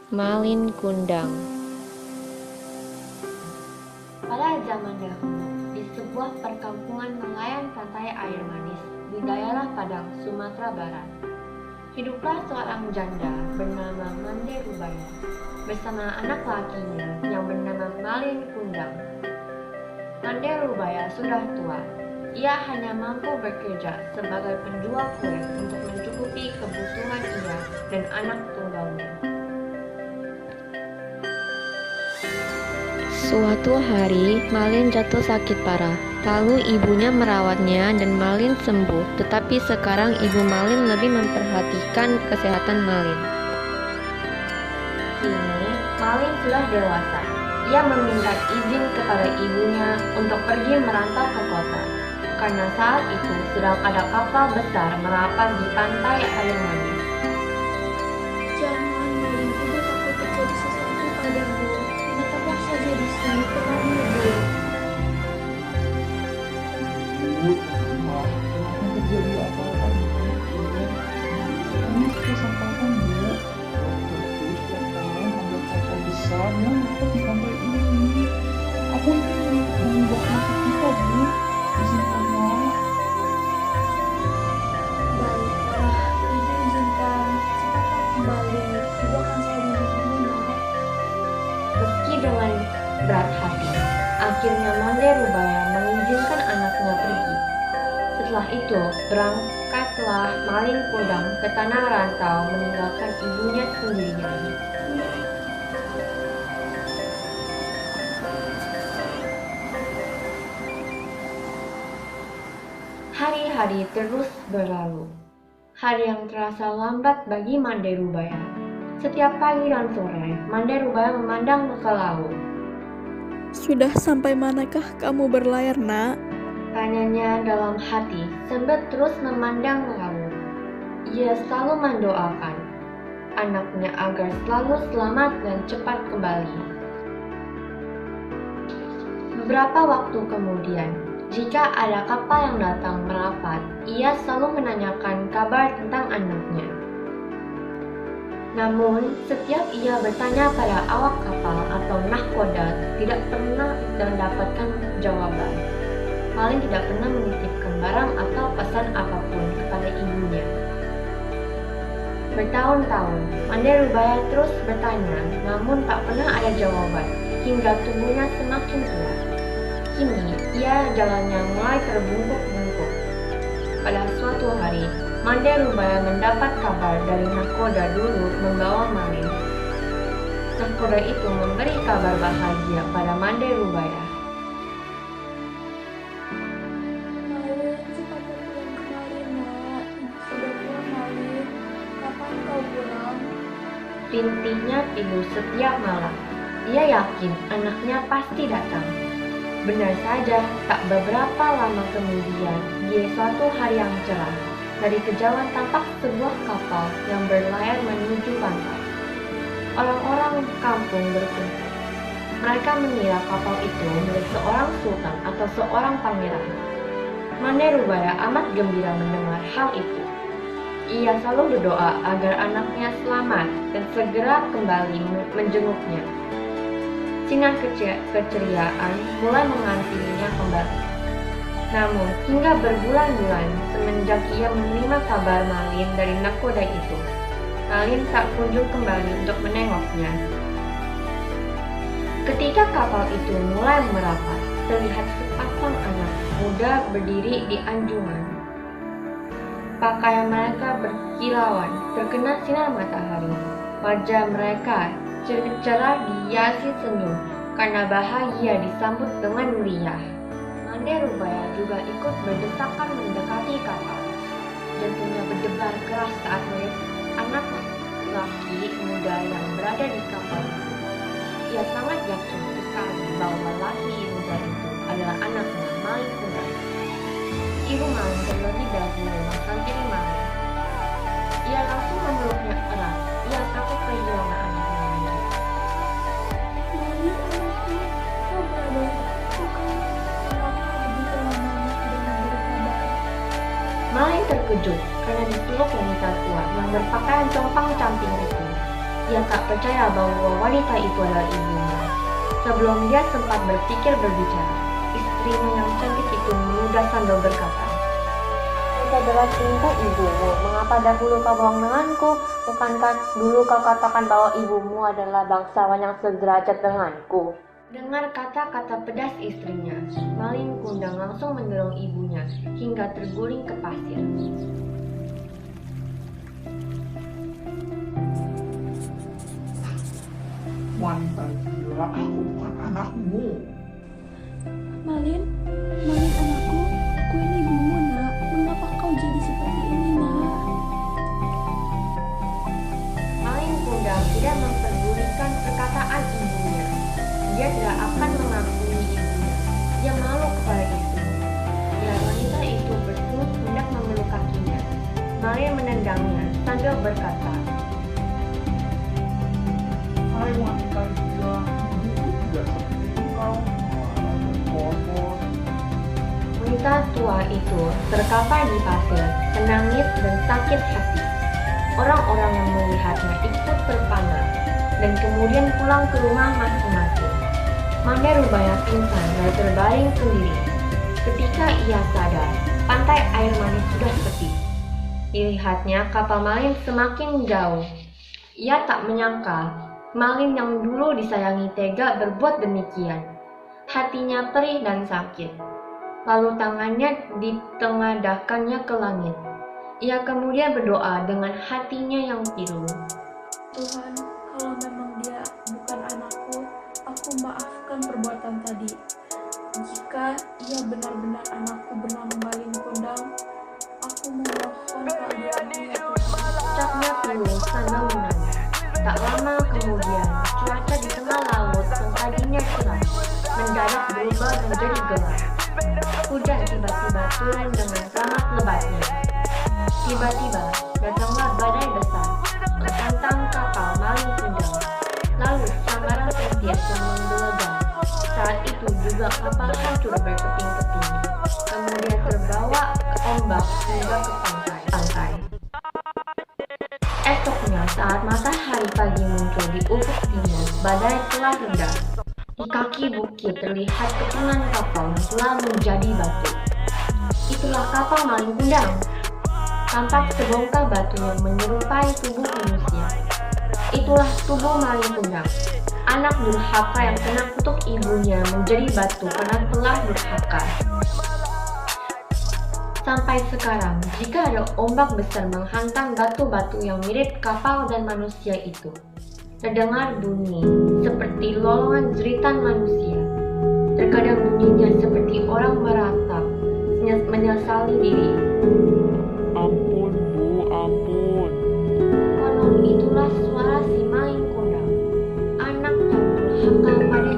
Malin Kundang. Pada zaman dahulu, di sebuah perkampungan nelayan pantai air manis di daerah Padang, Sumatera Barat, hiduplah seorang janda bernama Mande Rubaya bersama anak lakinya yang bernama Malin Kundang. Mande Rubaya sudah tua. Ia hanya mampu bekerja sebagai penjual kue untuk mencukupi kebutuhan ia dan anak tunggalnya. Suatu hari, Malin jatuh sakit parah. Lalu ibunya merawatnya dan Malin sembuh. Tetapi sekarang ibu Malin lebih memperhatikan kesehatan Malin. Kini, Malin sudah dewasa. Ia meminta izin kepada ibunya untuk pergi merantau ke kota. Karena saat itu sedang ada kapal besar merapat di pantai air manis. Jangan, Malin, ibu takut terjadi sesuatu padamu. Tetaplah saja di sini, tenang ibu. Ibu, maaf, jangan terjadi apa-apa dengan ibu. Kami kesempatan bu, waktu itu setiap tahun ada kapal besar yang lewat di pantai ini. Aku ingin mengubah nasib kita bu, izinkanlah. Baiklah, ibu izinkan. Cepatlah kembali. Ibu akan selalu menunggumu, nak. Meski dengan berat hati, akhirnya Mande Rubaya mengizinkan anaknya pergi. Setelah itu, berangkatlah Malin Kundang ke tanah rantau meninggalkan ibunya sendirian. Hari-hari terus berlalu. Hari yang terasa lambat bagi Mande Rubaya. Setiap pagi dan sore, Mande Rubaya memandang ke laut. Sudah sampai manakah kamu berlayar, nak? Tanyanya dalam hati sambil terus memandang laut. Ia selalu mendoakan anaknya agar selalu selamat dan cepat kembali. Beberapa waktu kemudian, jika ada kapal yang datang merapat, ia selalu menanyakan kabar tentang anaknya. Namun, setiap ia bertanya pada awak kapal atau nahkoda, tidak pernah mendapatkan jawaban. Malin tidak pernah menitipkan barang atau pesan apapun kepada ibunya. Bertahun-tahun, Mande Rubaya terus bertanya, namun tak pernah ada jawaban, hingga tubuhnya semakin tua. Kini, jalannya mulai terbungkuk-bungkuk. Pada suatu hari, Mande Rubaya mendapat kabar dari nahkoda dulu membawa Malin. Nahkoda itu memberi kabar bahagia pada Mande Rubaya. Malin, cepatlah pulang kemari, nak. Ibu sudah tua, Malin. Kapan kau pulang? Rintihnya ibu setiap malam. Ia yakin anaknya pasti datang. Benar saja, tak beberapa lama kemudian, di suatu hari yang cerah, dari kejauhan tampak sebuah kapal yang berlayar menuju pantai. Orang-orang kampung berkumpul. Mereka mengira kapal itu milik seorang sultan atau seorang pangeran. Mande Rubaya amat gembira mendengar hal itu. Ia selalu berdoa agar anaknya selamat dan segera kembali menjenguknya. Sinar keceriaan mulai mengantinya kembali. Namun, hingga berbulan-bulan semenjak ia menerima kabar Malin dari nahkoda itu, Malin tak kunjung kembali untuk menengoknya. Ketika kapal itu mulai merapat, terlihat sepasang anak muda berdiri di anjungan. Pakaian mereka berkilauan, terkena sinar matahari. Wajah mereka cerah dihiasi senyum karena bahagia disambut dengan meriah. Mande Rubaya juga ikut berdesakan mendekati kapal. Jantungnya berdebar keras saat melihat anak laki muda yang berada di kapal itu. Ia sangat yakin sekali bahwa laki muda itu adalah anaknya, Malin Kundang. Ibu Malin terlebih dahulu menghampiri Malin. Ia langsung memeluknya erat. Ia takut kehilangan anaknya lagi. Malin, anakku, kabar. Bukan mengapa begitu lamanya tidak memberi kabar? Malin terkejut karena dipeluk wanita tua yang berpakaian compang-camping itu. Ia tak percaya bahwa wanita itu adalah ibunya. Sebelum dia sempat berpikir berbicara, istrinya yang cantik itu menunda sambil berkata, Jika adalah cinta ibumu, mengapa dahulu kau bohong denganku? Bukankah dulu kau katakan bahwa ibumu adalah bangsawan yang sederajat denganku? Dengar kata-kata pedas istrinya, Malin Kundang langsung mendorong ibunya hingga terguling ke pasir. Wanita gila, aku bukan anakmu. Malin anakku, aku ini ibumu nak. Mengapa kau jadi seperti ini nak? Malin Kundang tidak memperdulikan perkataan ibunya. Dia tidak akan mengampuni ibunya. Dia malu kepada istrinya. Ya, wanita itu berselut hendak memeluk kakinya. Malin menendangnya sambil berkata, Hai wanita gila, ibuku tidak seperti engkau. Kotor. wanita tua itu terkapar di pasir, menangis dan sakit hati. Orang-orang yang melihatnya ikut terpana dan kemudian pulang ke rumah masing-masing. Mande rupanya pingsan dan terbaring sendiri. Ketika ia sadar, pantai air manis sudah sepi. Dilihatnya kapal Malin semakin jauh. Ia tak menyangka Malin yang dulu disayangi tega berbuat demikian. Hatinya perih dan sakit. Lalu tangannya ditengadahkannya ke langit. Ia kemudian berdoa dengan hatinya yang pilu. Tuhan, kalau memang dia bukan anakku, aku maafkan perbuatan tadi. Jika ia benar-benar anakku bernama Malin Kundang, aku memohon keadilanmu ya Tuhan. Ucapnya pilu sambil menangis. Tak lama kemudian, cuaca di tengah laut yang tadinya cerah mendadak berubah menjadi gelap. Hujan tiba-tiba turun dengan sangat lebatnya. Tiba-tiba datanglah badai besar menghantam kapal Malin Kundang. Lalu sambaran petir yang menggelegar. Saat itu juga kapal hancur berkeping-keping. Kemudian terbawa ke ombak hingga ke pantai. Esoknya saat matahari pagi muncul di ufuk timur, badai telah reda. Di kaki bukit terlihat kepungan kapal yang telah menjadi batu. Itulah kapal Malin Kundang. Tampak sebongkah batu yang menyerupai tubuh manusia. Itulah tubuh Malin Kundang, anak durhaka yang kena kutuk ibunya menjadi batu karena telah durhaka. Sampai sekarang, jika ada ombak besar menghantam batu-batu yang mirip kapal dan manusia itu, terdengar bunyi seperti lolongan jeritan manusia. Terkadang bunyinya seperti orang meratap, menyesali diri. Ampun Bu, ampun. Konon itulah suara si Malin Kundang, anak yang durhaka pada